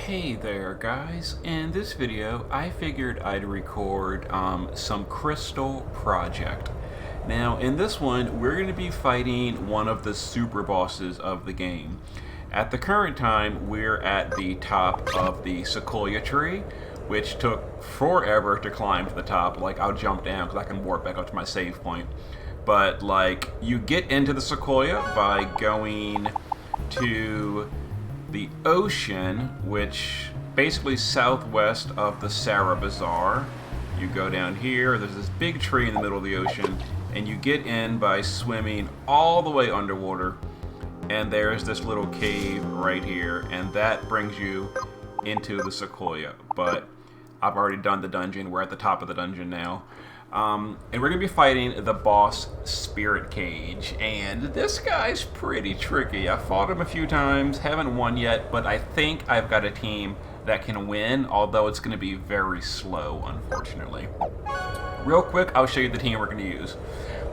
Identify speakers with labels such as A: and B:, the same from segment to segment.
A: Hey there guys, in this video I figured I'd record some Crystal Project. Now in this one we're going to be fighting one of the super bosses of the game. At the current time we're at the top of the Sequoia tree, which took forever to climb to the top. Like, I'll jump down because I can warp back up to my save point. But like, you get into the Sequoia by going to the ocean, which basically southwest of the Sarah Bazaar. You go down here, there's this big tree in the middle of the ocean, and you get in by swimming all the way underwater, and there's this little cave right here, and that brings you into the Sequoia. But I've already done the dungeon, we're at the top of the dungeon now. And we're going to be fighting the boss Spirit Cage, and this guy's pretty tricky. I fought him a few times, haven't won yet, but I think I've got a team that can win, although it's going to be very slow, unfortunately. Real quick, I'll show you the team we're going to use.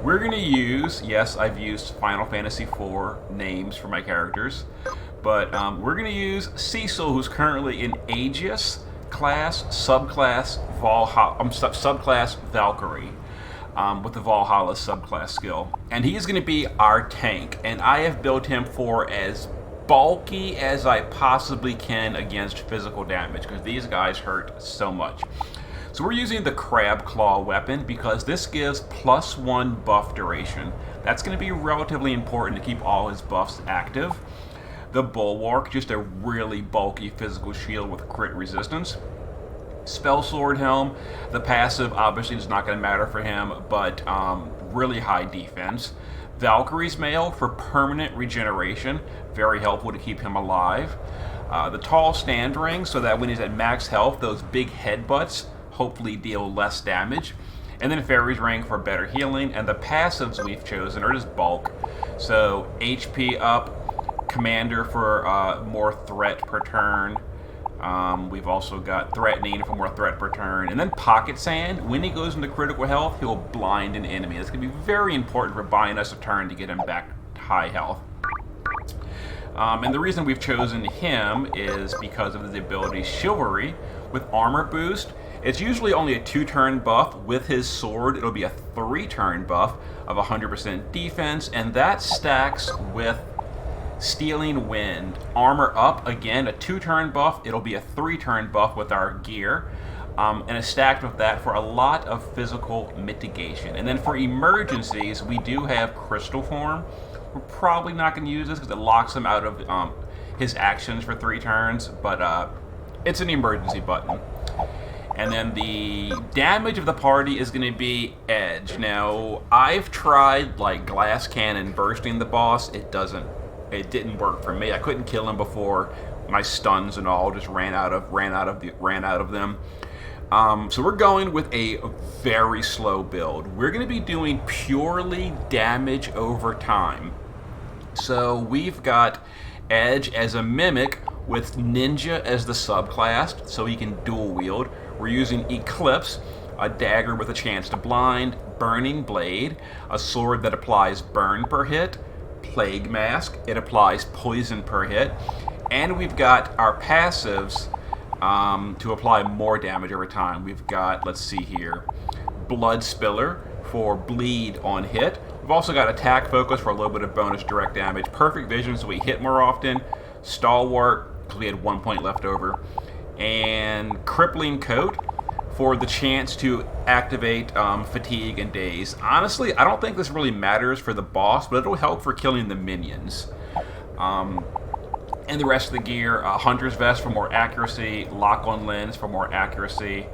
A: We're going to use, yes, I've used Final Fantasy IV names for my characters, but we're going to use Cecil, who's currently in Aegis class, subclass Valkyrie, with the Valhalla subclass skill, and he's going to be our tank. And I have built him for as bulky as I possibly can against physical damage, because these guys hurt so much. So we're using the Crab Claw weapon because this gives +1 buff duration. That's going to be relatively important to keep all his buffs active. The Bulwark, just a really bulky physical shield with crit resistance. Spell Sword Helm, the passive obviously is not going to matter for him, but really high defense. Valkyrie's Mail for permanent regeneration, very helpful to keep him alive. The Tall Stand Ring, so that when he's at max health, those big headbutts hopefully deal less damage. And then Fairy's Ring for better healing, and the passives we've chosen are just bulk. So HP up, Commander for more threat per turn. We've also got Threatening for more threat per turn. And then Pocket Sand, when he goes into critical health, he'll blind an enemy. That's going to be very important for buying us a turn to get him back to high health. And the reason we've chosen him is because of the ability Chivalry with armor boost. It's usually only a 2-turn buff. With his sword, it'll be a 3-turn buff of 100% defense, and that stacks with Stealing Wind. Armor up, again, a 2-turn buff. It'll be a 3-turn buff with our gear. And it's stacked with that for a lot of physical mitigation. And then for emergencies, we do have Crystal Form. We're probably not going to use this because it locks him out of his actions for 3 turns, but it's an emergency button. And then the damage of the party is going to be Edge. Now, I've tried like Glass Cannon bursting the boss. It didn't work for me. I couldn't kill him before my stuns and all just ran out of them. So we're going with a very slow build. We're going to be doing purely damage over time. So we've got Edge as a mimic with Ninja as the subclass, so he can dual wield. We're using Eclipse, a dagger with a chance to blind, Burning Blade, a sword that applies burn per hit, Plague Mask, it applies poison per hit, and we've got our passives to apply more damage over time. We've got, let's see here, Blood Spiller for bleed on hit. We've also got Attack Focus for a little bit of bonus direct damage, Perfect Vision so we hit more often, Stalwart because we had 1 point left over, and Crippling Coat for the chance to activate Fatigue and Daze. Honestly, I don't think this really matters for the boss, but it'll help for killing the minions. And the rest of the gear, Hunter's Vest for more accuracy, Lock-on Lens for more accuracy,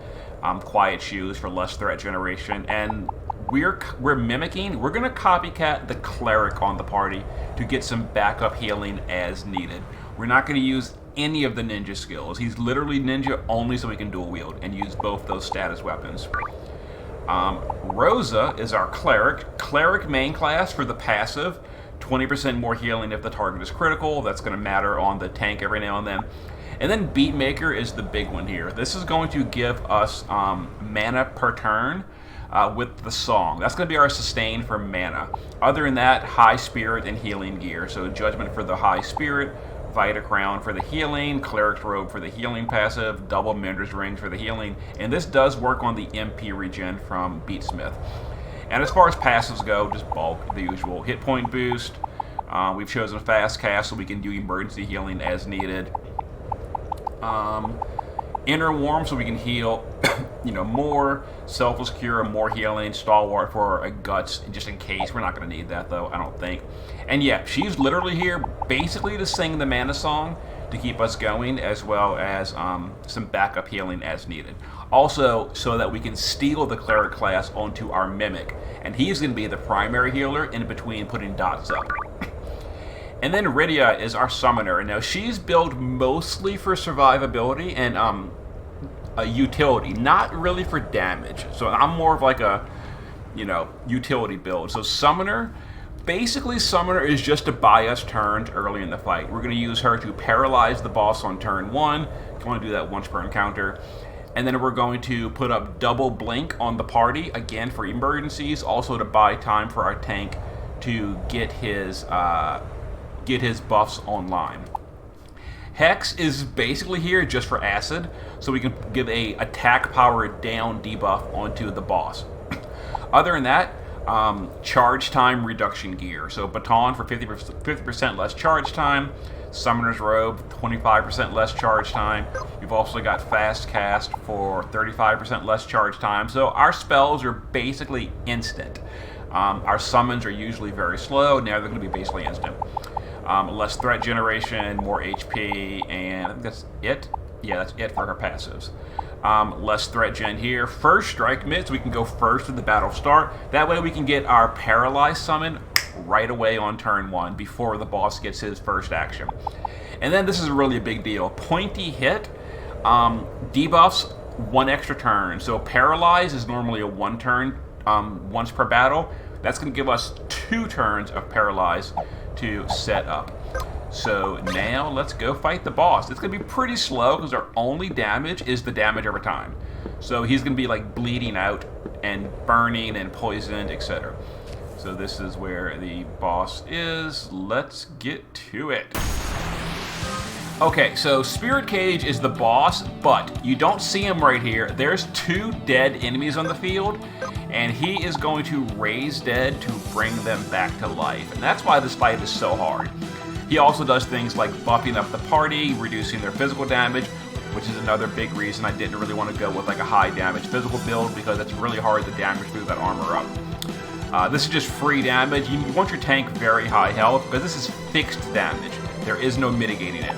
A: Quiet Shoes for less threat generation, and we're going to copycat the Cleric on the party to get some backup healing as needed. We're not going to use any of the ninja skills. He's literally ninja only so he can dual wield and use both those status weapons. Rosa is our Cleric main class for the passive, 20% more healing if the target is critical. That's going to matter on the tank every now and then. And then Beatmaker is the big one here. This is going to give us mana per turn with the song. That's going to be our sustain for mana. Other than that, high spirit and healing gear. So Judgment for the high spirit, Vita Crown for the healing, Cleric's Robe for the healing passive, double Mender's Rings for the healing, and this does work on the MP regen from Beatsmith. And as far as passives go, just bulk, the usual. Hit point boost, we've chosen fast cast so we can do emergency healing as needed. Inner Warm so we can heal, more. Selfless Cure, more healing. Stalwart for a Guts, just in case. We're not going to need that, though, I don't think. And yeah, she's literally here basically to sing the Mana Song to keep us going, as well as some backup healing as needed. Also, so that we can steal the Cleric class onto our Mimic. And he's going to be the primary healer in between putting dots up. And then Rydia is our summoner. Now, she's built mostly for survivability and a utility, not really for damage. So I'm more of like a, utility build. So summoner, basically summoner is just to buy us turns early in the fight. We're going to use her to paralyze the boss on turn 1. If you want to do that once per encounter. And then we're going to put up double blink on the party, again for emergencies, also to buy time for our tank to get his buffs online. Hex is basically here just for acid, so we can give a attack power down debuff onto the boss. Other than that, charge time reduction gear. So baton for 50% less charge time, Summoner's Robe 25% less charge time. We've also got fast cast for 35% less charge time. So our spells are basically instant. Our summons are usually very slow. Now they're going to be basically instant. Less threat generation, more HP, and I think that's it. Yeah, that's it for her passives. Less threat gen here. First strike mids, we can go first at the battle start. That way we can get our paralyzed summon right away on turn 1 before the boss gets his first action. And then this is really a big deal. Pointy hit debuffs 1 extra turn. So paralyze is normally a 1 turn once per battle. That's going to give us 2 turns of paralyze to set up. So now let's go fight the boss. It's going to be pretty slow because our only damage is the damage over time. So he's going to be like bleeding out and burning and poisoned, etc. So this is where the boss is. Let's get to it. Okay, so Spirit Cage is the boss, but you don't see him right here. There's 2 dead enemies on the field, and he is going to raise dead to bring them back to life. And that's why this fight is so hard. He also does things like buffing up the party, reducing their physical damage, which is another big reason I didn't really want to go with like a high damage physical build, because it's really hard to damage through that armor up. This is just free damage. You want your tank very high health, because this is fixed damage. There is no mitigating it.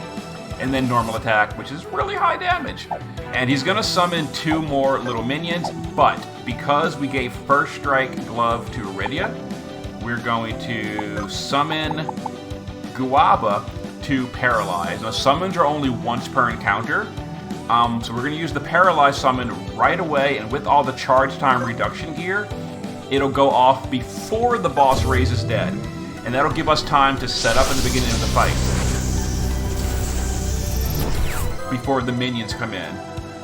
A: And then normal attack, which is really high damage. And he's going to summon 2 more little minions, but because we gave First Strike Glove to Rydia, we're going to summon Guaba to Paralyze. Now, summons are only once per encounter, so we're going to use the Paralyze summon right away, and with all the charge time reduction gear, it'll go off before the boss raises dead, and that'll give us time to set up in the beginning of the fight before the minions come in.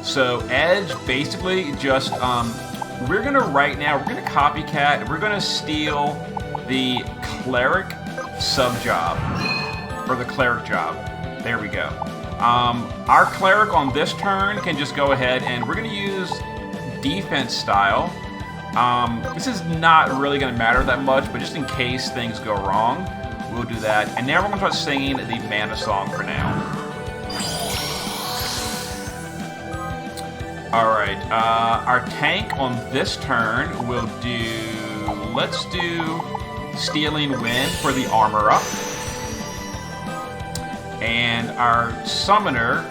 A: So Edge basically just, we're gonna copycat, we're gonna steal the Cleric sub job, or the Cleric job. There we go. Our Cleric on this turn can just go ahead and we're gonna use defense style. This is not really gonna matter that much, but just in case things go wrong, we'll do that. And now we're gonna start singing the Mana Song for now. Alright, our tank on this turn will do, let's do Stealing Wind for the armor up. And our summoner,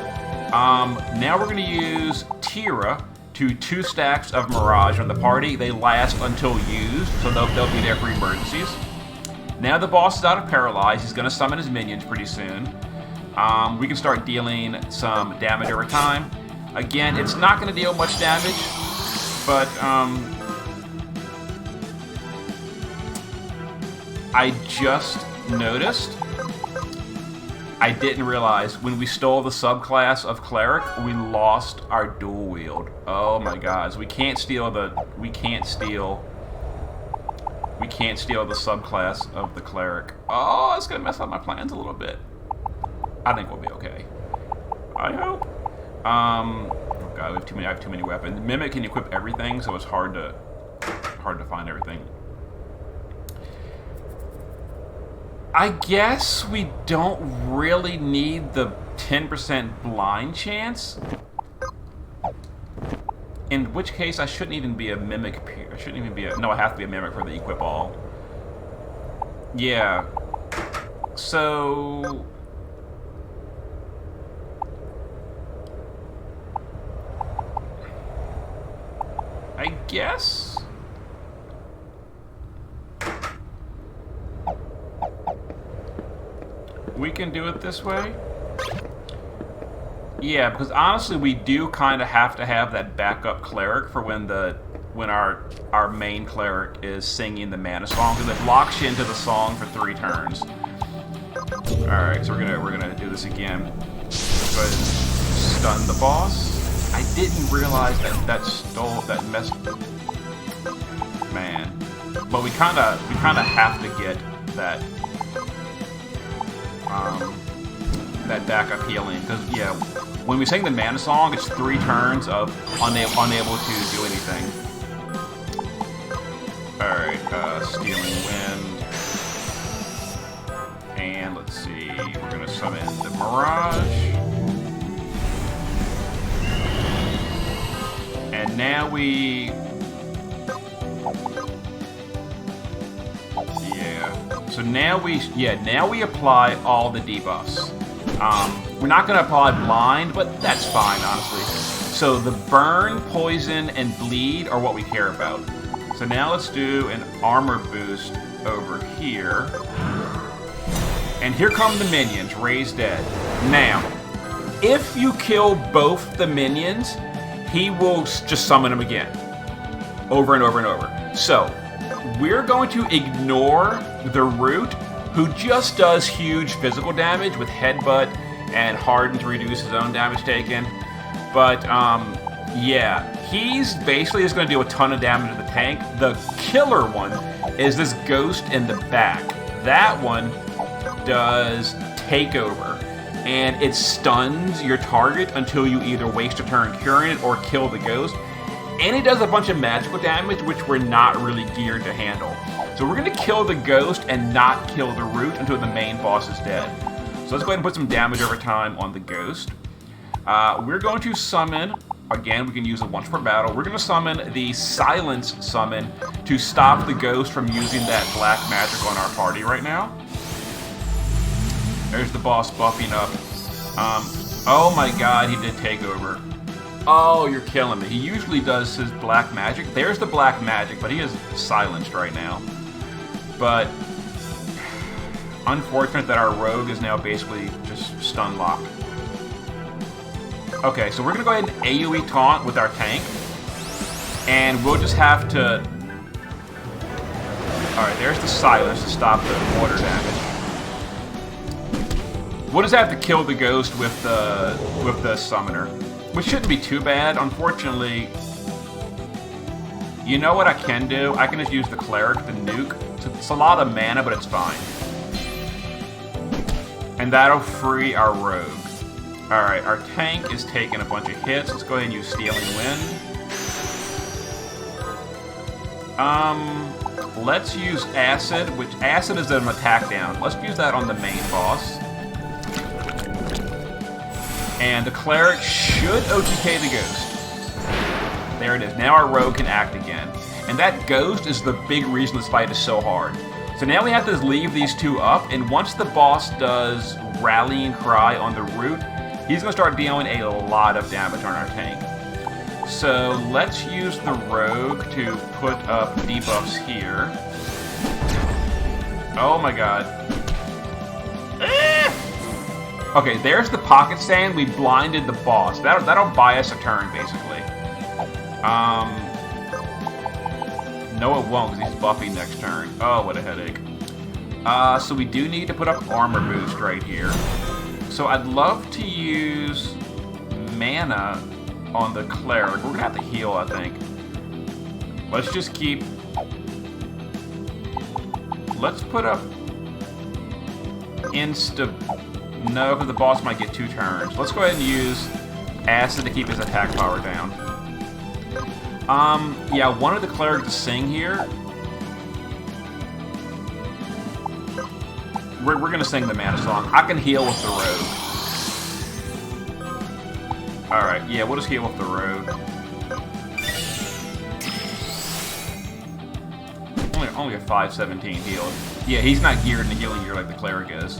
A: now we're going to use Tira to 2 stacks of Mirage on the party. They last until used, so they'll be there for emergencies. Now the boss is out of Paralyze. He's going to summon his minions pretty soon. We can start dealing some damage over time. Again, it's not going to deal much damage, but I just noticed, I didn't realize when we stole the subclass of Cleric, we lost our dual wield. Oh my gosh, we can't steal the subclass of the Cleric. Oh, it's going to mess up my plans a little bit. I think we'll be okay. I hope. Oh god, we have too many. I have too many weapons. Mimic can equip everything, so it's hard to find everything. I guess we don't really need the 10% blind chance. In which case, I shouldn't even be a mimic. I shouldn't even be a. No, I have to be a mimic for the equip all. Yeah. So. I guess. We can do it this way. Yeah, because honestly, we do kind of have to have that backup cleric for when our main cleric is singing the mana song, because it locks you into the song for 3 turns. All right, so we're gonna do this again. Let's go ahead and stun the boss. I didn't realize that messed. Man, but we kind of have to get that. That backup healing, because yeah, when we sing the mana song, it's 3 turns of unable to do anything. All right, Stealing Wind, and let's see, we're gonna summon the Mirage, and now we. So now we apply all the debuffs. We're not going to apply blind, but that's fine, honestly. So the burn, poison, and bleed are what we care about. So now let's do an armor boost over here. And here come the minions, raised dead. Now, if you kill both the minions, he will just summon them again. Over and over and over. So, we're going to ignore the Root, who just does huge physical damage with Headbutt and Harden to reduce his own damage taken. But, yeah, he's basically just going to do a ton of damage to the tank. The killer one is this Ghost in the back. That one does Takeover, and it stuns your target until you either waste a turn curing it or kill the Ghost. And it does a bunch of magical damage, which we're not really geared to handle. So we're going to kill the Ghost and not kill the Root until the main boss is dead. So let's go ahead and put some damage over time on the Ghost. We're going to summon, again, we can use it once per battle. We're going to summon the Silence Summon to stop the Ghost from using that black magic on our party right now. There's the boss buffing up. Oh my god, he did Takeover. Oh, you're killing me. He usually does his black magic. There's the black magic, but he is silenced right now. But unfortunate that our rogue is now basically just stun locked. Okay, so we're going to go ahead and AoE taunt with our tank. And we'll just have to... Alright, there's the silence to stop the water damage. We'll just have to kill the Ghost with the summoner. Which shouldn't be too bad. Unfortunately, you know what I can do? I can just use the Cleric, the nuke. It's a lot of mana, but it's fine. And that'll free our rogue. Alright, our tank is taking a bunch of hits. Let's go ahead and use Stealing Wind. Let's use Acid, which Acid is an attack down. Let's use that on the main boss. And the Cleric should OTK the Ghost. There it is. Now our Rogue can act again. And that Ghost is the big reason this fight is so hard. So now we have to leave these two up, and once the boss does Rallying Cry on the Root, he's going to start dealing a lot of damage on our tank. So let's use the Rogue to put up debuffs here. Oh my god. Okay, there's the Pocket Sand. We blinded the boss. That'll buy us a turn, basically. No, it won't, because he's buffing next turn. Oh, what a headache. So we do need to put up Armor Boost right here. So I'd love to use mana on the Cleric. We're going to have to heal, I think. Let's just keep... Let's put up No, because the boss might get 2 turns. Let's go ahead and use acid to keep his attack power down. Yeah, I wanted the cleric to sing here. We're gonna sing the mana song. I can heal with the rogue. Alright, yeah, we'll just heal with the rogue. Only a 517 healed. Yeah, he's not geared in the healing gear like the cleric is.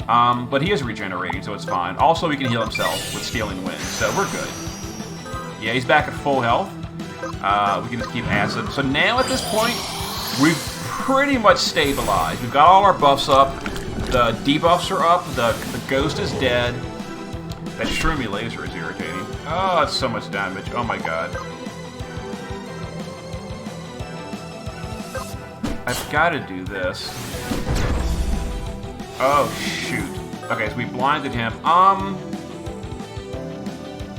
A: But he is regenerating, so it's fine. Also, he can heal himself with Stealing Wind, so we're good. Yeah, he's back at full health. We can just keep acid. So now at this point, we've pretty much stabilized. We've got all our buffs up. The debuffs are up. The ghost is dead. That shroomy laser is irritating. Oh, that's so much damage. Oh my god. I've got to do this. Oh, shoot. Okay, so we blinded him.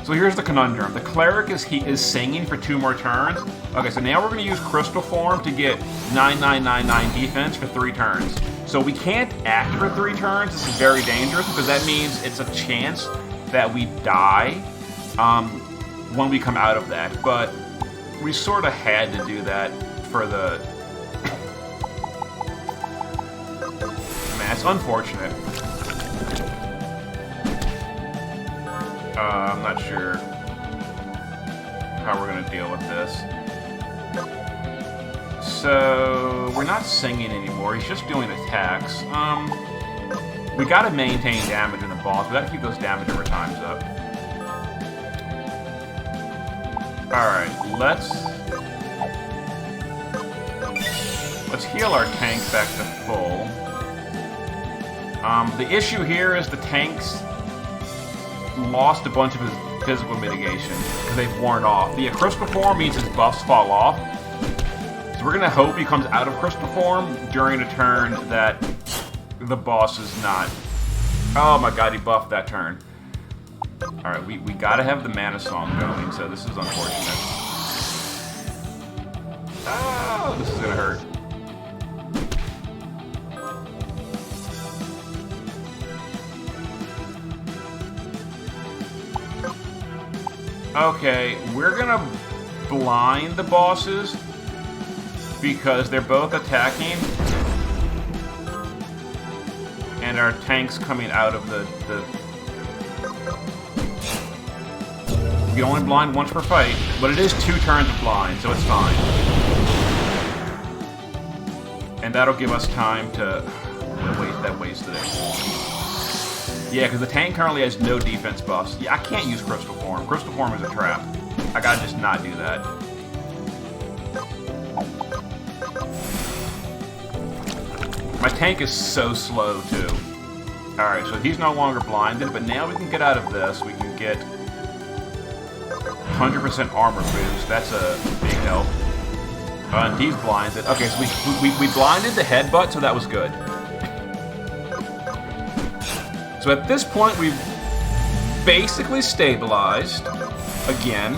A: So here's the conundrum. The cleric is singing for 2 more turns. Okay, so now we're going to use Crystal Form to get 9999 defense for 3 turns. So we can't act for 3 turns. This is very dangerous because that means it's a chance that we die when we come out of that. But we sort of had to do that for the... Man, it's unfortunate. I'm not sure how we're going to deal with this. So, we're not singing anymore. He's just doing attacks. We got to maintain damage in the boss. We got to keep those damage over times up. Alright, let's heal our tank back to full. The issue here is the tanks lost a bunch of his physical mitigation because they've worn off. The Crystal Form means his buffs fall off. So we're going to hope he comes out of Crystal Form during a turn that the boss is not. Oh my god, he buffed that turn. Alright, we got to have the mana song going, so this is unfortunate. Oh, this is going to hurt. Okay, we're gonna blind the bosses because they're both attacking and our tank's coming out of the... We can only blind once per fight, but it is 2 turns of blind, so it's fine. And that'll give us time to... That wasted it. Yeah, because the tank currently has no defense buffs. Yeah, I can't use Crystal Form. Crystal Form is a trap. I gotta just not do that. My tank is so slow, too. Alright, so he's no longer blinded, but now we can get out of this. We can get 100% armor boost. That's a big help. And he's blinded. Okay, so we blinded the headbutt, so that was good. So at this point, we've basically stabilized again.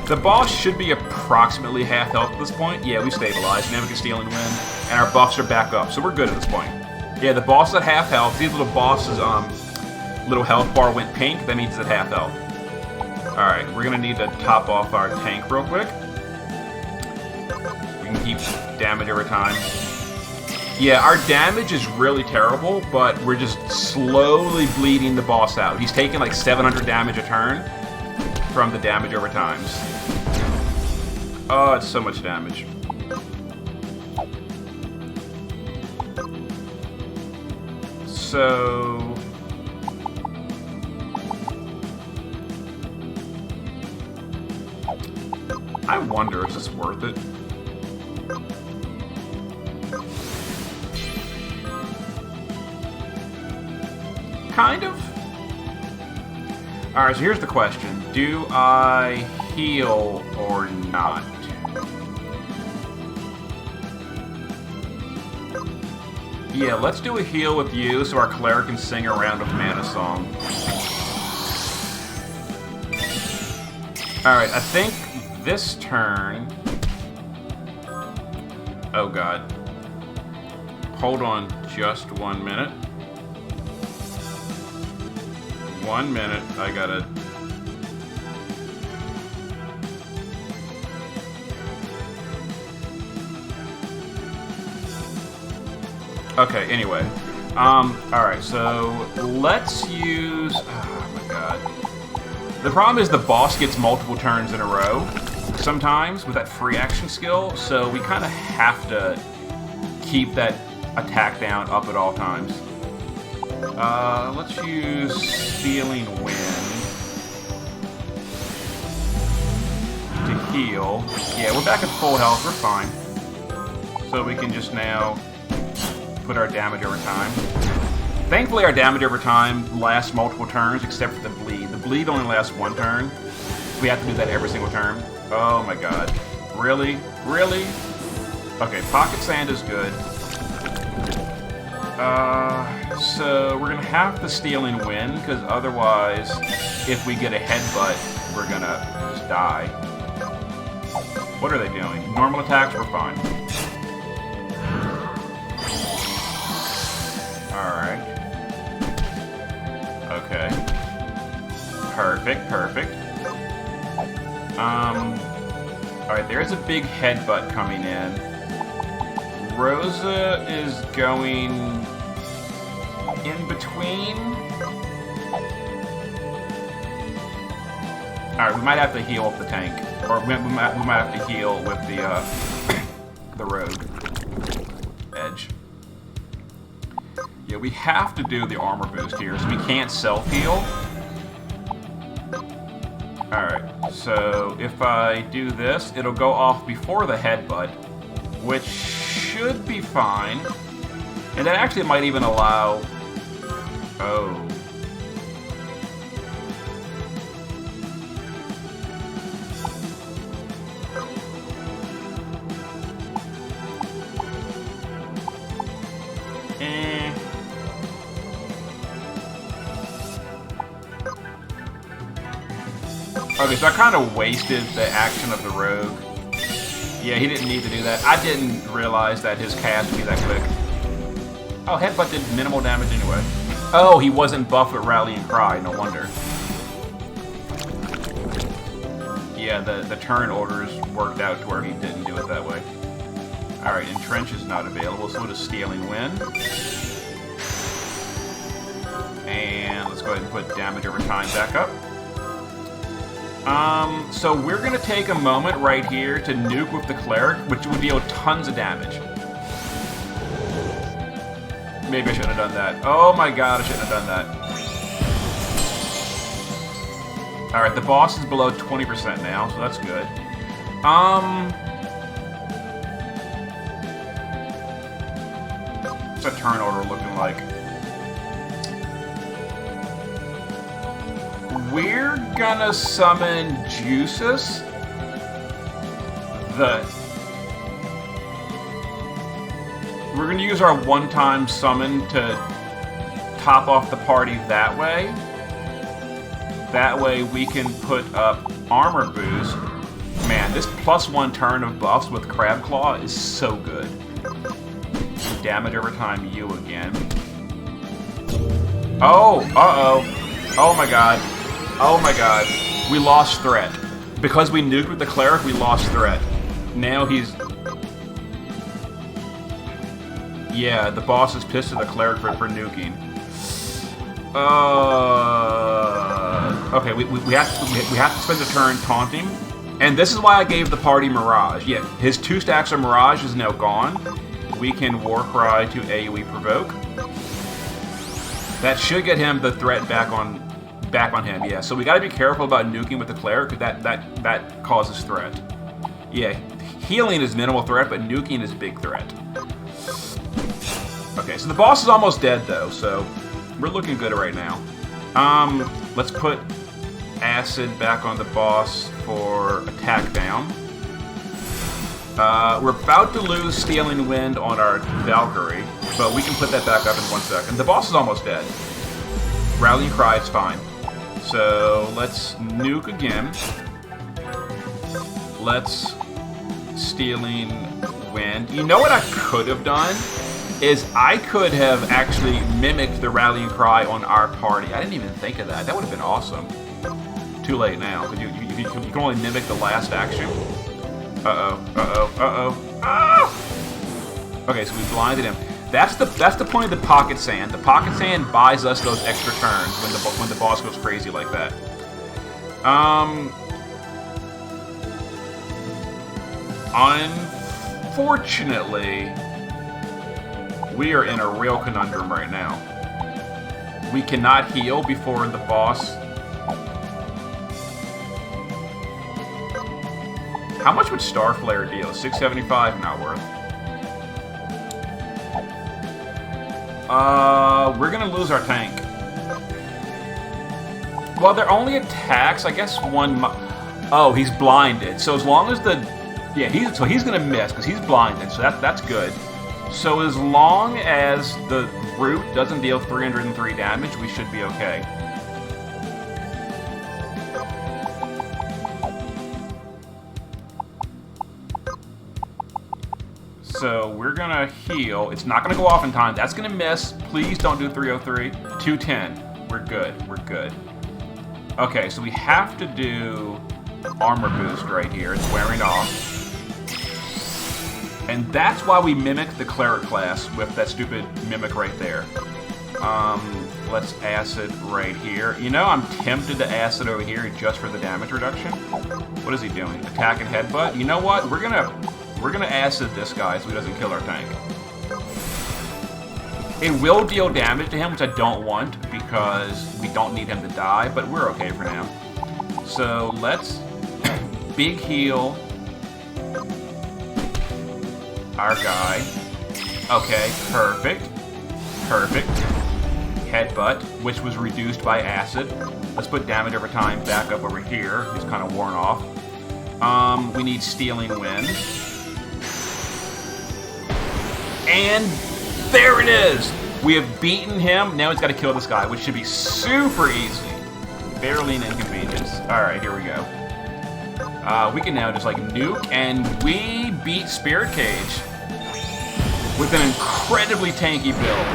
A: The boss should be approximately half health at this point. Yeah, we've stabilized. Now we can Stealing Wind, and our buffs are back up, so we're good at this point. Yeah, the boss is at half health. These little bosses, little health bar went pink. That means it's at half health. Alright, we're gonna need to top off our tank real quick. We can keep damage over time. Yeah, our damage is really terrible, but we're just slowly bleeding the boss out. He's taking like 700 damage a turn from the damage over times. Oh, it's so much damage. So... I wonder, is this worth it? Kind of. Alright, so here's the question. Do I heal or not? Yeah, let's do a heal with you so our cleric can sing around with Mana Song. Alright, I think this turn... Oh god. Hold on just 1 minute. 1 minute. I gotta... Okay, anyway. Alright, so let's use... Oh my god. The problem is the boss gets multiple turns in a row sometimes with that free action skill, so we kind of have to keep that attack down up at all times. Let's use Stealing Wind to heal. Yeah, we're back at full health, we're fine. So we can just now put our damage over time. Thankfully, our damage over time lasts multiple turns, except for the bleed. The bleed only lasts 1 turn. We have to do that every single turn. Oh my god. Really? Really? Okay, Pocket Sand is good. So we're gonna have to Stealing Wind, because otherwise, if we get a headbutt, we're gonna just die. What are they doing? Normal attacks, we're fine. Alright. Okay. Perfect, perfect. Alright, there's a big headbutt coming in. Rosa is going in between. Alright, we might have to heal up the tank. Or we might have to heal with the rogue edge. Yeah, we have to do the armor boost here, so we can't self-heal. Alright, so if I do this, it'll go off before the headbutt, which should be fine. And that actually might even allow... Oh. Okay, so I kind of wasted the action of the rogue. Yeah, he didn't need to do that. I didn't realize that his cast would be that quick. Oh, headbutt did minimal damage anyway. Oh, he wasn't buffed with Rallying Cry, no wonder. Yeah, the turn orders worked out to where he didn't do it that way. Alright, Entrench is not available, so we'll just Stealing Wind. And let's go ahead and put damage over time back up. So we're gonna take a moment right here to nuke with the Cleric, which would deal tons of damage. Maybe I shouldn't have done that. Oh my god, I shouldn't have done that. Alright, the boss is below 20% now, so that's good. What's that turn order looking like? We're gonna summon Juices. We're gonna use our one-time summon to top off the party that way. That way we can put up armor boost. Man, this +1 turn of buffs with Crab Claw is so good. Damage over time, you again. Oh, uh-oh. Oh my god. Oh my god. We lost threat. Because we nuked with the Cleric, we lost threat. Now he's... Yeah, the boss is pissed at the Cleric for nuking. Okay, we have to spend a turn taunting. And this is why I gave the party Mirage. Yeah, his 2 stacks of Mirage is now gone. We can Warcry to AoE Provoke. That should get him the threat back on him, yeah. So we gotta be careful about nuking with the Cleric, because that causes threat. Yeah, healing is minimal threat, but nuking is big threat. Okay, so the boss is almost dead though, so we're looking good right now. Let's put Acid back on the boss for attack down. We're about to lose Stealing Wind on our Valkyrie, but we can put that back up in 1 second. The boss is almost dead. Rallying Cry is fine. So let's nuke again. Let's Stealing Wind. You know what I could have done? is I could have actually mimicked the rallying cry on our party. I didn't even think of that. That would have been awesome. Too late now, because you can only mimic the last action. Okay, so we blinded him. That's the point of the pocket sand. The pocket sand buys us those extra turns when the boss goes crazy like that. Unfortunately, we are in a real conundrum right now. We cannot heal before the boss. How much would Star Flare deal? 675? Not worth. We're gonna lose our tank. Well, they're only attacks, I guess one. Oh, he's blinded. So as long as the, yeah, he's gonna miss because he's blinded. So that's good. So as long as the root doesn't deal 303 damage, we should be okay. So we're gonna heal. It's not gonna go off in time. That's gonna miss. Please don't do 303. 210. We're good. We're good. Okay, so we have to do armor boost right here. It's wearing off. And that's why we mimic the cleric class with that stupid mimic right there. Let's acid right here. You know, I'm tempted to acid over here just for the damage reduction. What is he doing? Attack and headbutt? You know what? We're gonna acid this guy so he doesn't kill our tank. It will deal damage to him, which I don't want because we don't need him to die, but we're okay for now. So let's big heal our guy. Okay, perfect. Perfect. Headbutt, which was reduced by acid. Let's put damage over time back up over here. He's kind of worn off. We need Stealing Wind. And there it is! We have beaten him. Now he's got to kill this guy, which should be super easy. Barely an inconvenience. Alright, here we go. We can now just like nuke, and we beat Spirit Cage with an incredibly tanky build.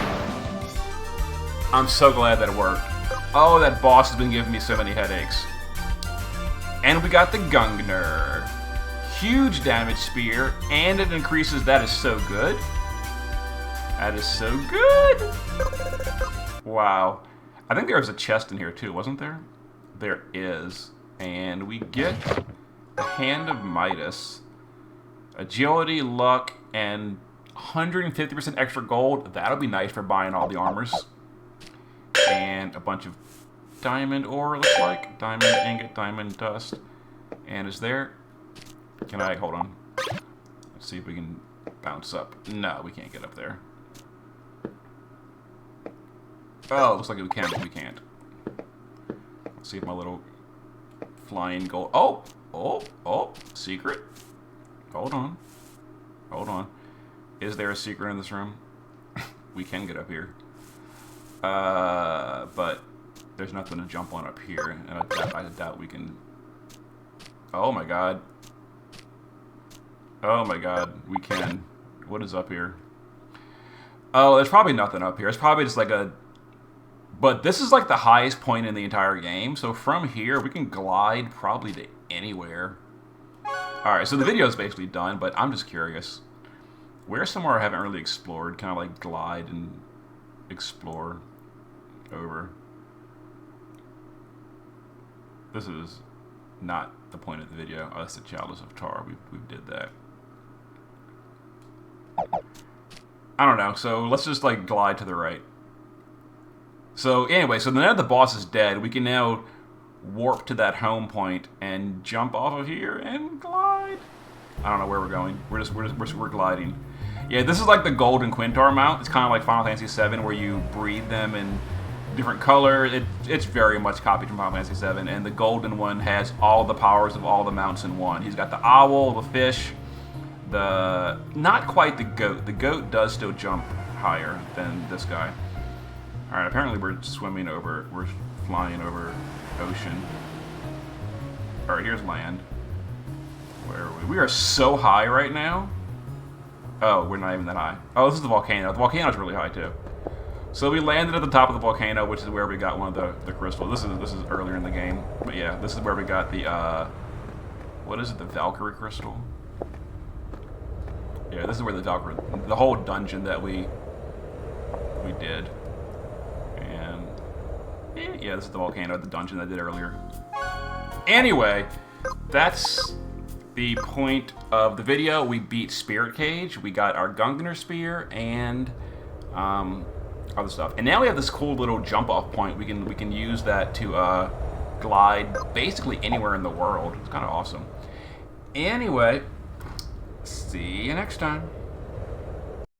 A: I'm so glad that it worked. Oh, that boss has been giving me so many headaches. And we got the Gungnir. Huge damage spear, and it increases. That is so good. That is so good. Wow. I think there was a chest in here too, wasn't there? There is. And we get the Hand of Midas. Agility, luck, and 150% extra gold. That'll be nice for buying all the armors. And a bunch of diamond ore, looks like. Diamond ingot, diamond dust. And is there... Can I... Hold on. Let's see if we can bounce up. No, we can't get up there. Oh, looks like we can, but we can't. Let's see if my little flying gold... Oh! Oh! Oh! Secret. Hold on. Hold on. Is there a secret in this room? We can get up here. But there's nothing to jump on up here, and I doubt we can... Oh my god. Oh my god, we can. What is up here? Oh, there's probably nothing up here. It's probably just like a... But this is like the highest point in the entire game, so from here we can glide probably to anywhere. Alright, so the video is basically done, but I'm just curious. Where's somewhere I haven't really explored? Kind of like glide and explore over. This is not the point of the video. Oh, that's the Chalice of Tar. We did that. I don't know. So let's just like glide to the right. So anyway, so now the boss is dead. We can now warp to that home point and jump off of here and glide. I don't know where we're going. We're gliding. Yeah, this is like the Golden Quintar mount. It's kind of like Final Fantasy VII, where you breed them in different colors. It's very much copied from Final Fantasy VII, and the golden one has all the powers of all the mounts in one. He's got the owl, the fish, the... Not quite the goat. The goat does still jump higher than this guy. Alright, apparently we're swimming over... We're flying over ocean. Alright, here's land. Where are we? We are so high right now. Oh, we're not even that high. Oh, this is the volcano. The volcano's really high too. So we landed at the top of the volcano, which is where we got one of the crystals. This is earlier in the game, but yeah, this is where we got the what is it? The Valkyrie crystal. Yeah, this is where the whole dungeon that we did, and yeah, this is the volcano, the dungeon I did earlier. Anyway, that's the point of the video. We beat Spirit Cage, we got our Gungnir Spear, and other stuff. And now we have this cool little jump off point. We can use that to glide basically anywhere in the world. It's kind of awesome. Anyway, see you next time.